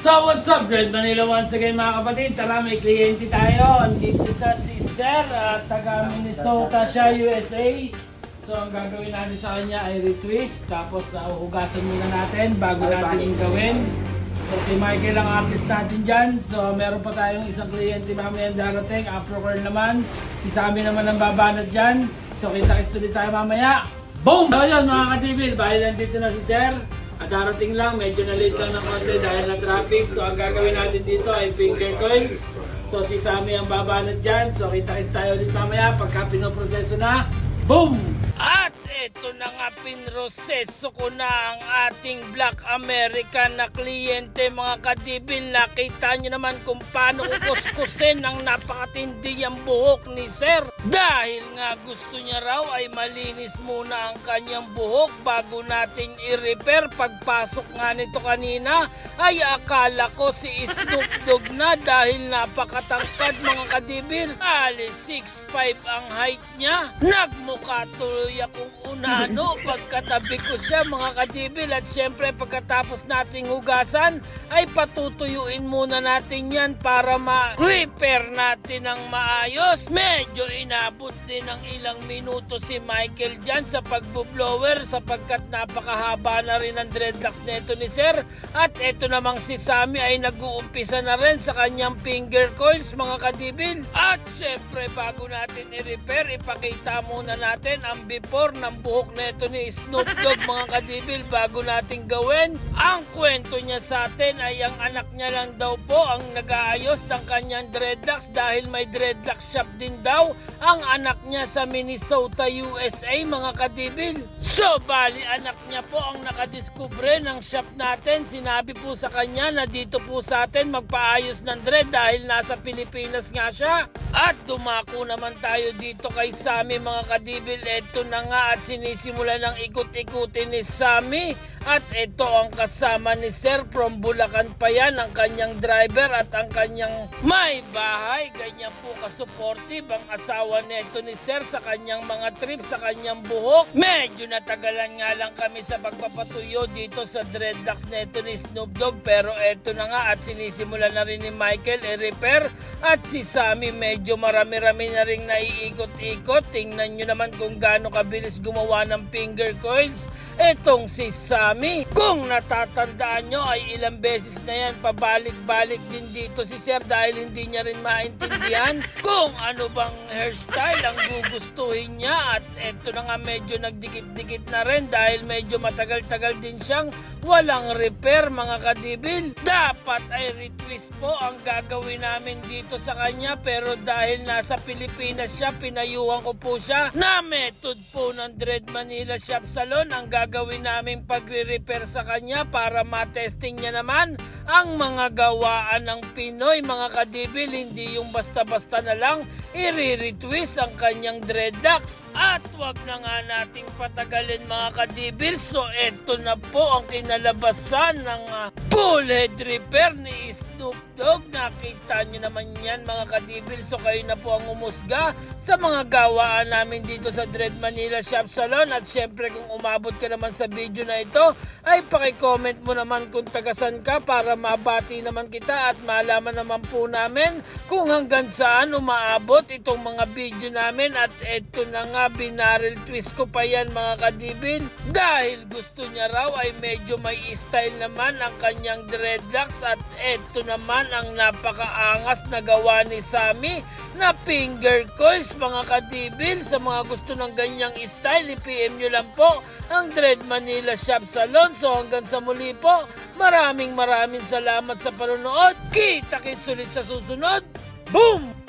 So what's up, Dread Manila once again mga kapatid. Tara, may kliyente tayo. Andito na si Sir, taga Minnesota siya, USA. So ang gagawin natin sa kanya ay retwist. Tapos hugasan muna natin bago natin yung gawin. So si Michael ang artist natin dyan. So meron pa tayong isang kliyente mamaya darating. Afro-curl naman. Si Sammy naman ang babanat dyan. So kita-kits ulit tayo mamaya. Boom! So yun mga katibil, dahil nandito na si Sir. At darating lang, medyo na-late lang ng konti dahil na traffic. So ang gagawin natin dito ay finger coils. So si Sammy ang babanat dyan. So kita-kits tayo ulit mamaya pagka pinoproseso na. Boom! At ito na nga, pinroseso ko na ang ating Black American na kliyente mga kadibil. Nakita nyo naman kung paano kukuskusin ang napakatindi ang buhok ni Sir. Dahil nga gusto niya raw ay malinis muna ang kanyang buhok bago natin i-repair. Pagpasok nga nito kanina ay akala ko si Snoop Dogg na dahil napakatangkad mga kadibil. Alis 6'5 ang height niya. Nagmukha tuloy akong unano pagkatabi ko siya mga kadibil. At syempre pagkatapos nating hugasan ay patutuyuin muna natin yan para ma-repair natin ng maayos. Medyo inabot din ng ilang minuto si Michael dyan sa pagbublower sapagkat napakahaba na rin ang dreadlocks nito ni Sir. At eto namang si Sammy ay nag-uumpisa na rin sa kanyang finger coils mga kadibil. At syempre bago natin i-repair, ipakita muna natin ang before ng buhok nito ni Snoop Dogg mga kadibil bago natin gawin. Ang kwento niya sa atin ay ang anak niya lang daw po ang nag-aayos ng kanyang dreadlocks dahil may dreadlock shop din daw ang anak niya sa Minnesota, USA mga kadibil. So bali anak niya po ang nakadiskubre ng shop natin. Sinabi po sa kanya na dito po sa atin magpaayos ng dread dahil nasa Pilipinas nga siya. At dumako naman tayo dito kay Sammy mga kadibil. Ito na nga at sinisimula ng ikot-ikutin ni Sammy. At ito ang kasama ni Sir from Bulacan pa yan, ang kanyang driver at ang kanyang may bahay. Ganyan po ka-supportive ang asawa nito ni Sir sa kanyang mga trip, sa kanyang buhok. Medyo natagalan nga lang kami sa pagpapatuyo dito sa dreadlocks nito ni Snoop Dogg. Pero ito na nga at sinisimula na rin ni Michael i-repair. At si Sammy medyo marami-rami na rin naiikot-ikot. Tingnan nyo naman kung gaano kabilis gumawa ng finger coils etong si Sammy. Kung natatandaan nyo ay ilang beses na yan pabalik-balik din dito si Sir dahil hindi niya rin maintindihan kung ano bang hairstyle ang gugustuhin niya. At eto na nga medyo nagdikit-dikit na rin dahil medyo matagal-tagal din siyang walang repair mga kadibil. Dapat ay retwist po ang gagawin namin dito sa kanya pero dahil nasa Pilipinas siya, pinayuhan ko po siya na method po ng Dread Manila Shop Salon ang gagawin namin pagre-repair sa kanya para matesting niya naman ang mga gawaan ng Pinoy mga kadibil. Hindi yung basta-basta na lang i-retwist ang kanyang dreadlocks. At wag na nga nating patagalin mga kadibil. So eto na po ang kinalabasan ng full head repair ni Snoop Dogg. Nakita nyo naman yan mga kadibil. So kayo na po ang umusga sa mga gawaan namin dito sa Dread Manila Shop Salon. At syempre kung umabot ka naman sa video na ito ay pakicomment mo naman kung tagasan ka para mabati naman kita at malaman naman po namin kung hanggang saan umaabot itong mga video namin. At eto na nga, binarrel twist ko pa yan mga kadibil dahil gusto niya raw ay medyo may style naman ang kanyang dreadlocks. At eto naman ang napakaangas na gawa ni Sammy na finger coils mga kadibil. Sa mga gusto ng ganyang style, i-PM nyo lang po ang Dread Manila Shop Salon. So hanggang sa muli po, maraming salamat sa panonood. Kita-kits ulit sa susunod. Boom!